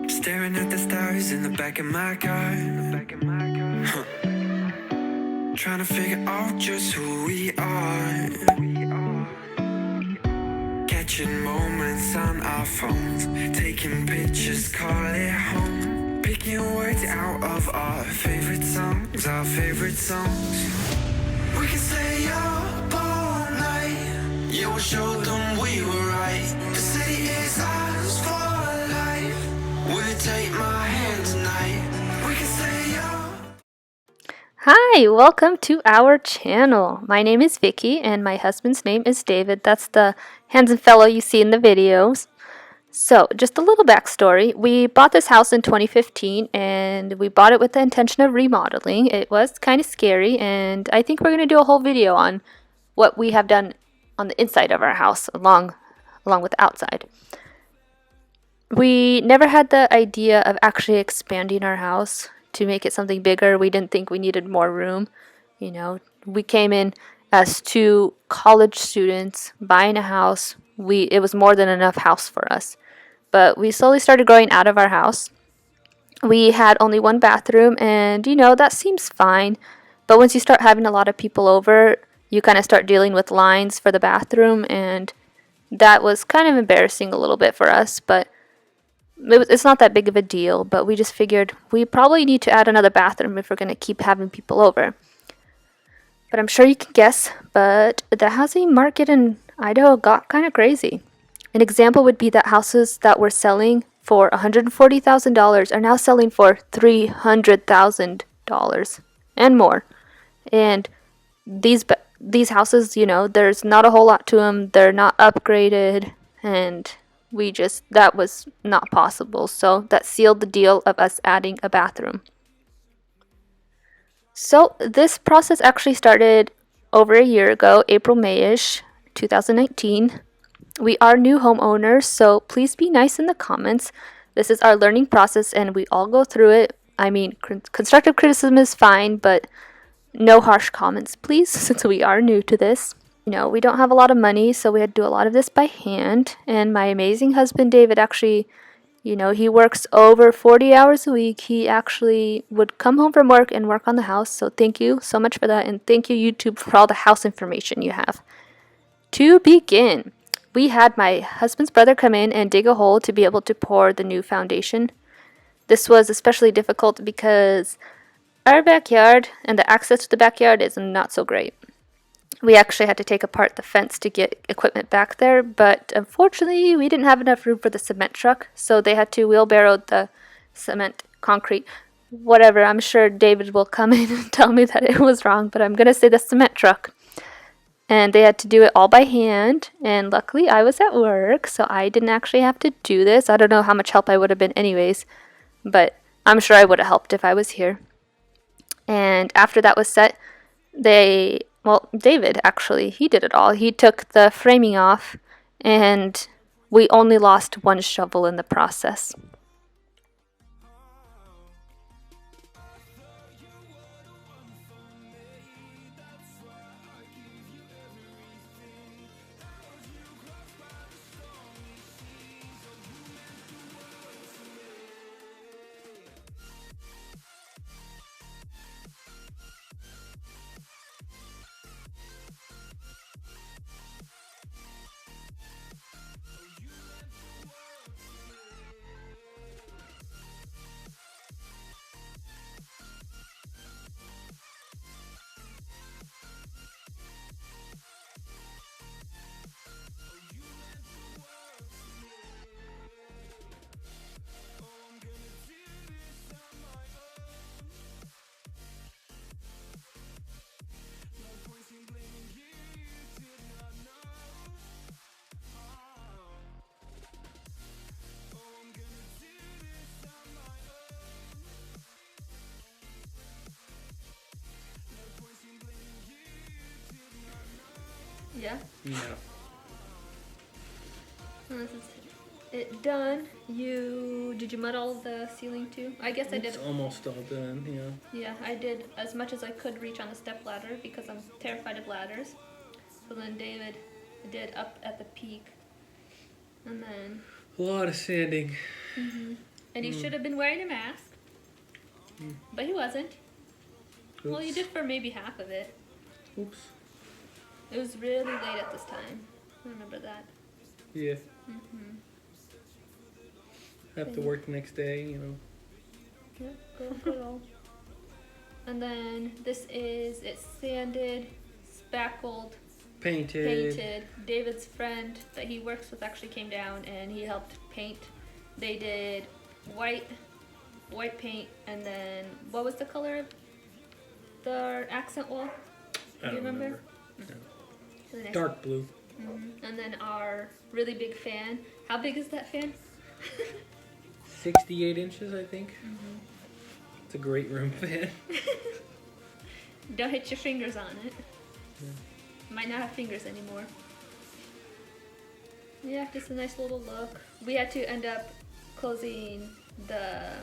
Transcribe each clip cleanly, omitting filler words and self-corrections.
Staring at the stars in the back of my car. Trying to figure out just who we are. Catching moments on our phones, taking pictures, call it home. Picking words out of our favorite songs, our favorite songs. We can stay up all night. Yeah, we'll show them we were right. The city is ours for life. Will you take my hand tonight? We can stay up. Hi, welcome to our channel. My name is Vikki and my husband's name is David. That's the handsome fellow you see in the videos. So, just a little backstory. We bought this house in 2015 and we bought it with the intention of remodeling. It was kind of scary and I think we're going to do a whole video on what we have done on the inside of our house along with the outside. We never had the idea of actually expanding our house to make it something bigger. We didn't think we needed more room. You know, we came in as two college students buying a house. It was more than enough house for us. But we slowly started growing out of our house. We had only one bathroom and that seems fine. But once you start having a lot of people over, you kind of start dealing with lines for the bathroom, and that was kind of embarrassing a little bit for us, but it's not that big of a deal, but we just figured we probably need to add another bathroom if we're going to keep having people over. But I'm sure you can guess, but the housing market in Idaho got kind of crazy. An example would be that houses that were selling for $140,000 are now selling for $300,000 and more. And these houses, there's not a whole lot to them. They're not upgraded, and that was not possible. So that sealed the deal of us adding a bathroom. So this process actually started over a year ago, April, May-ish, 2019. We are new homeowners, so please be nice in the comments. This is our learning process and we all go through it. I mean, constructive criticism is fine, but no harsh comments, please, since we are new to this. We don't have a lot of money, so we had to do a lot of this by hand. And my amazing husband, David, actually, he works over 40 hours a week. He actually would come home from work and work on the house. So thank you so much for that. And thank you, YouTube, for all the house information you have. To begin, we had my husband's brother come in and dig a hole to be able to pour the new foundation. This was especially difficult because our backyard and the access to the backyard is not so great. We actually had to take apart the fence to get equipment back there, but unfortunately we didn't have enough room for the cement truck, so they had to wheelbarrow the cement, concrete, whatever. I'm sure David will come in and tell me that it was wrong, but I'm going to say the cement truck. And they had to do it all by hand, and luckily I was at work, so I didn't actually have to do this. I don't know how much help I would have been anyways, but I'm sure I would have helped if I was here. And after that was set, David actually, he did it all. He took the framing off, and we only lost one shovel in the process. Yeah? Yeah. This is it done. Did you mud all the ceiling too? I guess I did. It's almost all done, yeah. Yeah, I did as much as I could reach on the step ladder because I'm terrified of ladders. So then David did up at the peak, and then A lot of sanding. And he should have been wearing a mask. But he wasn't. Well, he Oops. did for maybe half of it. Oops. It was really late at this time. I remember that. Yeah. Have to work the next day, you know. Yep, go girl. And then this is, it's sanded, spackled, painted. David's friend that he works with actually came down and he helped paint. They did white paint, and then what was the color of the accent wall? I don't remember. Really nice. Dark blue. And then our really big fan. How big is that fan? 68 inches, I think. It's a great room fan. Don't hit your fingers on it. Might not have fingers anymore. Yeah, just a nice little look. We had to end up closing the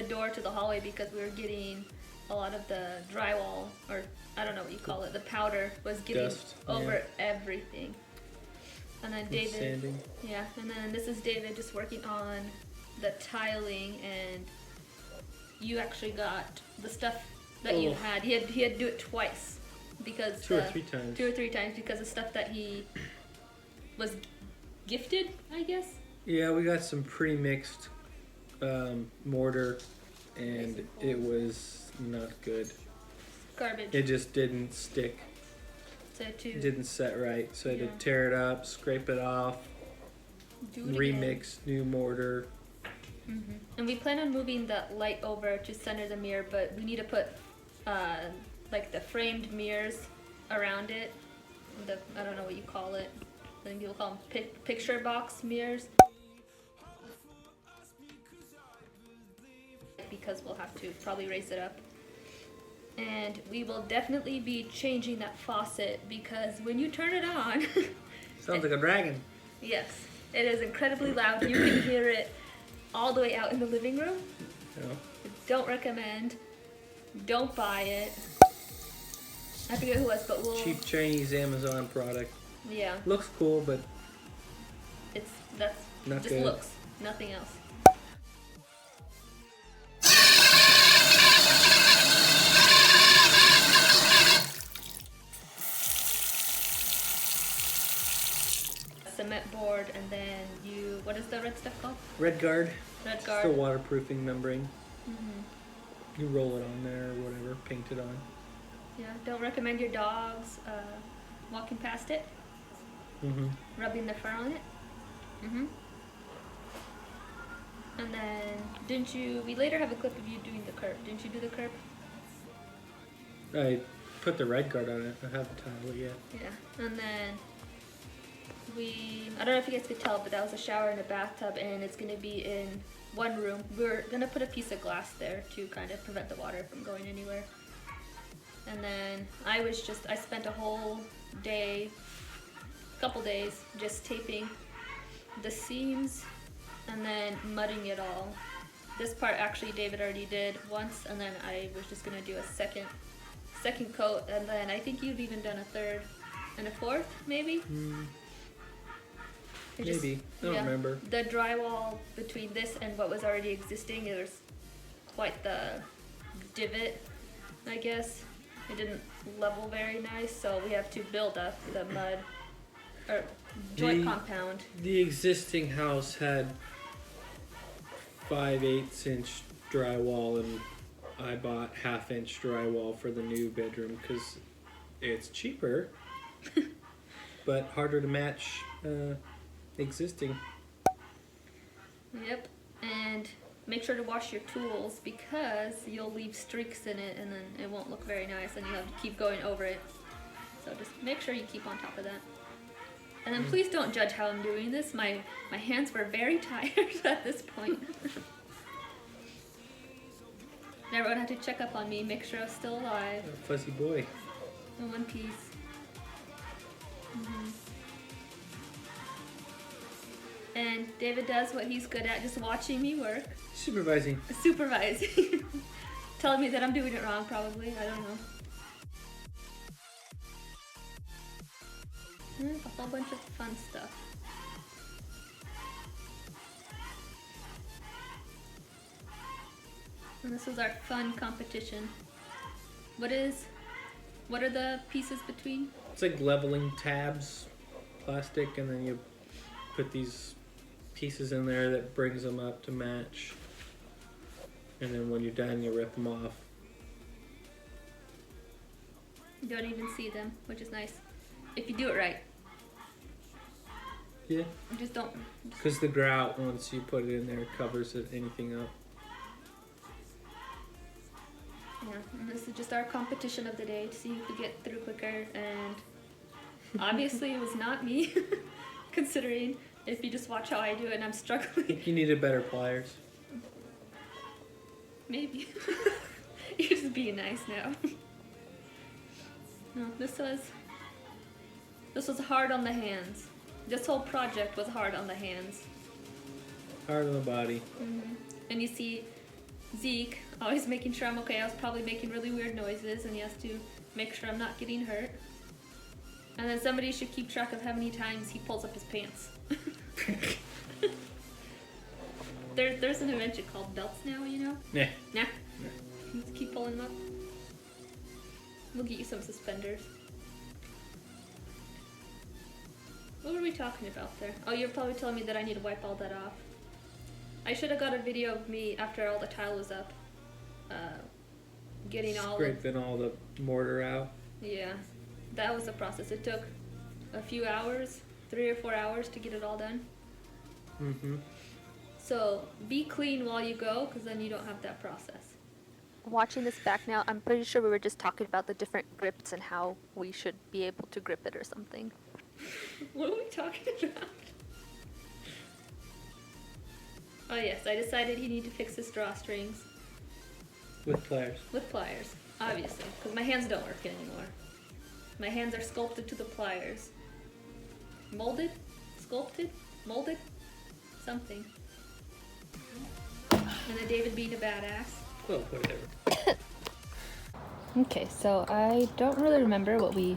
door to the hallway because we were getting a lot of the drywall, or I don't know what you call it, the powder was getting Dust, over everything. And then David, Sanding. yeah, and then this is David just working on the tiling, and you actually got the stuff that you had. He had to do it twice because Two or three times because the stuff that he was gifted, I guess. Yeah, we got some pre-mixed mortar, and it was not good. Garbage. It just didn't stick. So to It didn't set right, so I had Yeah. to tear it up, scrape it off, do it remix, new mortar. again. And we plan on moving the light over to center the mirror, but we need to put like the framed mirrors around it. I don't know what you call it. I think people call them picture box mirrors. Because we'll have to probably raise it up. And we will definitely be changing that faucet because when you turn it on, Sounds like a dragon. yes, it is incredibly loud. You can hear it all the way out in the living room. You know? Don't recommend. Don't buy it. I forget who it was, but we'll. Cheap Chinese Amazon product. Yeah, Looks cool, but that's Not just good. looks, nothing else. Cement board, and then what is the red stuff called? Red Guard. Red It's guard. the waterproofing membrane. You roll it on there or whatever, paint it on. Yeah, don't recommend your dogs walking past it, rubbing their fur on it. And then, we later have a clip of you doing the curb. Didn't you do the curb? I put the Red Guard on it. I haven't tiled it yet. Yeah. And then I don't know if you guys could tell, but that was a shower and a bathtub, and it's going to be in one room. We're going to put a piece of glass there to kind of prevent the water from going anywhere. And then I spent a whole day, couple days, just taping the seams and then mudding it all. This part actually David already did once, and then I was just gonna do a second coat, and then I think you've even done a third and a fourth, maybe? Maybe. I don't remember. The drywall between this and what was already existing, there's quite the divot, I guess. It didn't level very nice, so we have to build up the mud or joint compound. The existing house had 5/8 inch drywall, and I bought 1/2 inch drywall for the new bedroom because it's cheaper, but harder to match existing. Yep, and make sure to wash your tools because you'll leave streaks in it and then it won't look very nice and you have to keep going over it. So just make sure you keep on top of that. And then please don't judge how I'm doing this. My hands were very tired at this point. And everyone had to check up on me, make sure I was still alive. A fuzzy boy. In one piece. And David does what he's good at, just watching me work. Supervising. Supervising. Telling me that I'm doing it wrong, probably. I don't know. A whole bunch of fun stuff. And this is our fun competition. What are the pieces between? It's like leveling tabs, plastic, and then you put these pieces in there that brings them up to match. And then when you're done, you rip them off. You don't even see them, which is nice. If you do it right. Yeah. You just don't. Because the grout, once you put it in there, covers anything up. Yeah, and this is just our competition of the day to see who could get through quicker, and obviously it was not me, considering if you just watch how I do it and I'm I struggling. think you needed better pliers. Maybe. You're just being nice now. No, this was hard on the hands. This whole project was hard on the hands. Hard on the body. Mm-hmm. And you see Zeke always making sure I'm okay. I was probably making really weird noises, and he has to make sure I'm not getting hurt. And then somebody should keep track of how many times he pulls up his pants. There's an invention called belts now, you know? Nah. Nah. Let's keep pulling them up. We'll get you some suspenders. What were we talking about there? Oh, you're probably telling me that I need to wipe all that off. I should have got a video of me after all the tile was up. Getting all Scraping all the mortar out. Yeah, that was the process. It took a few hours, 3 or 4 hours to get it all done. Mm-hmm. So be clean while you go, because then you don't have that process. Watching this back now, I'm pretty sure we were just talking about the different grips and how we should be able to grip it or something. What are we talking about? Oh yes, I decided you need to fix his drawstrings With pliers. with pliers, obviously, because my hands don't work anymore. My hands are sculpted to the pliers. Molded? Sculpted? Molded? Something. And then David being a badass. Well, whatever. Okay, so I don't really remember what we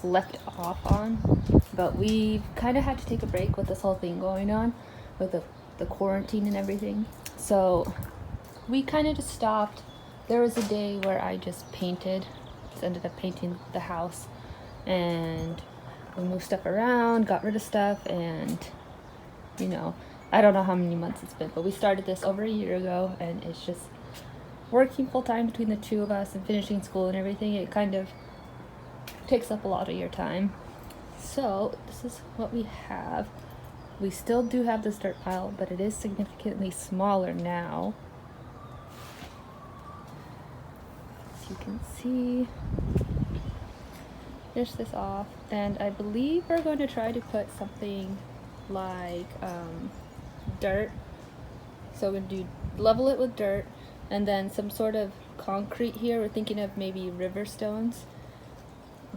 left off on, but we kind of had to take a break with this whole thing going on, with the quarantine and everything. So we kind of just stopped. There was a day where I just painted, just ended up painting the house, and we moved stuff around, got rid of stuff, and you know, I don't know how many months it's been, but we started this over a year ago, and it's just working full time between the two of us and finishing school and everything. It kind of takes up a lot of your time. So this is what we have. We still do have this dirt pile, but it is significantly smaller now. As you can see, finish this off, and I believe we're going to try to put something like dirt. So we're going to level it with dirt, and then some sort of concrete here. We're thinking of maybe river stones,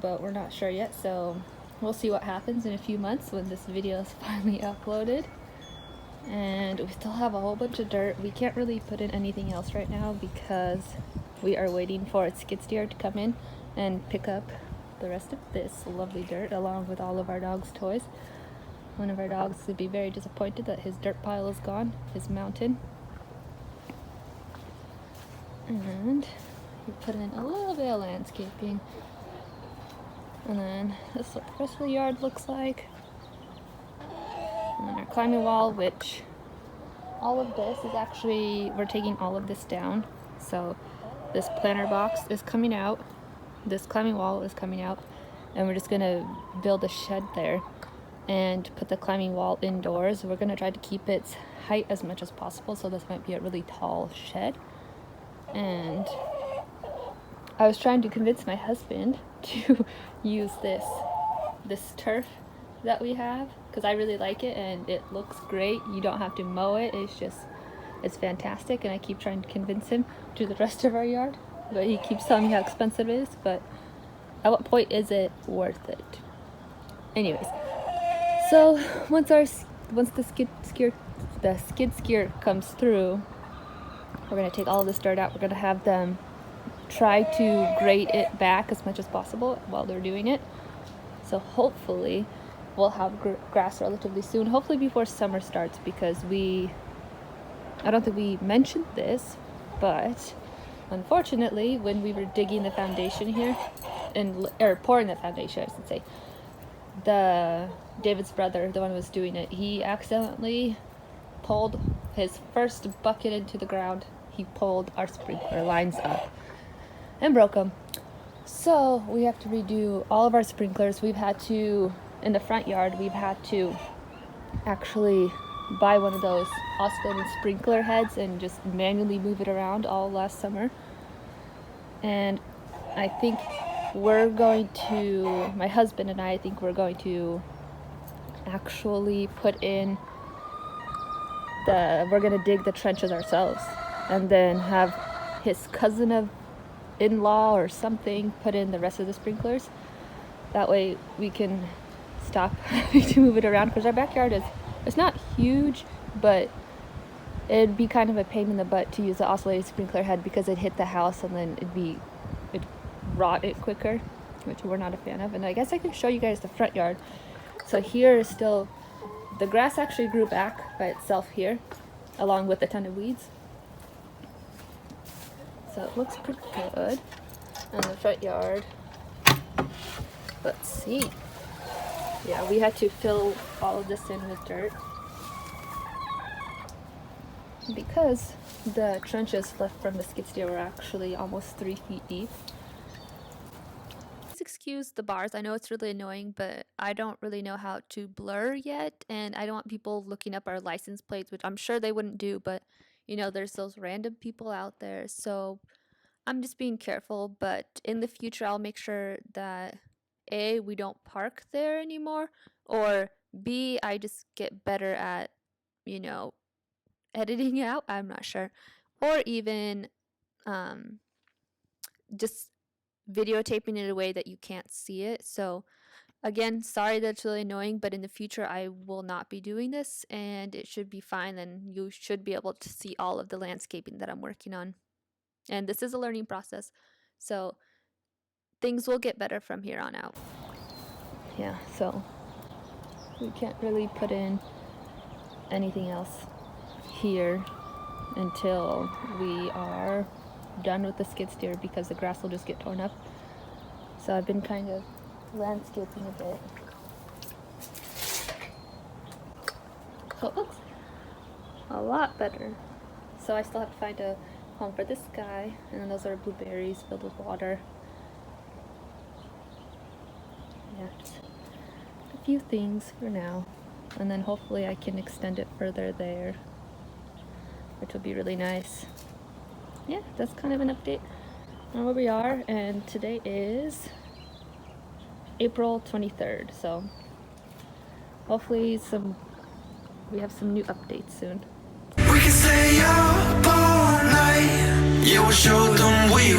but we're not sure yet, so we'll see what happens in a few months when this video is finally uploaded. And we still have a whole bunch of dirt. We can't really put in anything else right now because we are waiting for a skid steer to come in and pick up the rest of this lovely dirt along with all of our dog's toys. One of our dogs would be very disappointed that his dirt pile is gone, his mountain. And we put in a little bit of landscaping. And then this is what the rest of the yard looks like. And then our climbing wall, which all of this is actually, we're taking all of this down. So this planter box is coming out, this climbing wall is coming out, and we're just gonna build a shed there and put the climbing wall indoors. We're gonna try to keep its height as much as possible, so this might be a really tall shed. And I was trying to convince my husband to use this turf that we have, because I really like it and it looks great. You don't have to mow it. It's fantastic, and I keep trying to convince him to do the rest of our yard, but he keeps telling me how expensive it is. But at what point is it worth it? Anyways, so once the skid steer comes through, we're gonna take all of this dirt out. We're gonna have them try to grate it back as much as possible while they're doing it. So hopefully we'll have grass relatively soon, hopefully before summer starts, because I don't think we mentioned this, But unfortunately, when we were digging the foundation here, or pouring the foundation, I should say, David's brother, the one who was doing it, he accidentally pulled his first bucket into the ground. He pulled our sprinkler lines up and broke them. So we have to redo all of our sprinklers. We've had to, in the front yard, we've had to actually buy one of those oscillating sprinkler heads and just manually move it around all last summer. And I think my husband and I think we're going to actually put in we're going to dig the trenches ourselves and then have his cousin of in-law or something put in the rest of the sprinklers. That way we can stop having to move it around, because our backyard it's not huge, but it'd be kind of a pain in the butt to use the oscillating sprinkler head because it'd hit the house and then it'd rot it quicker, which we're not a fan of. And I guess I can show you guys the front yard. So here is still, the grass actually grew back by itself here, along with a ton of weeds. So it looks pretty good. And the front yard, let's see. Yeah, we had to fill all of this in with dirt because the trenches left from the skid steer were actually almost 3 feet deep. Please excuse the bars. I know it's really annoying, but I don't really know how to blur yet, and I don't want people looking up our license plates, which I'm sure they wouldn't do, but there's those random people out there. So I'm just being careful, but in the future I'll make sure that A, we don't park there anymore, or B, I just get better at, editing it out. I'm not sure. Or even just videotaping it in a way that you can't see it. So again, sorry that's really annoying, but in the future I will not be doing this, and it should be fine, and you should be able to see all of the landscaping that I'm working on. And this is a learning process, so things will get better from here on out. Yeah, so we can't really put in anything else here until we are done with the skid steer, because the grass will just get torn up. So I've been kind of landscaping a bit. So it looks a lot better. So I still have to find a home for this guy, and then those are blueberries filled with water. Yeah, just a few things for now, and then hopefully I can extend it further there, which will be really nice. Yeah, that's kind of an update on where we are, and today is April 23rd, so hopefully we have some new updates soon. We can stay up all night. Yeah, we'll show them we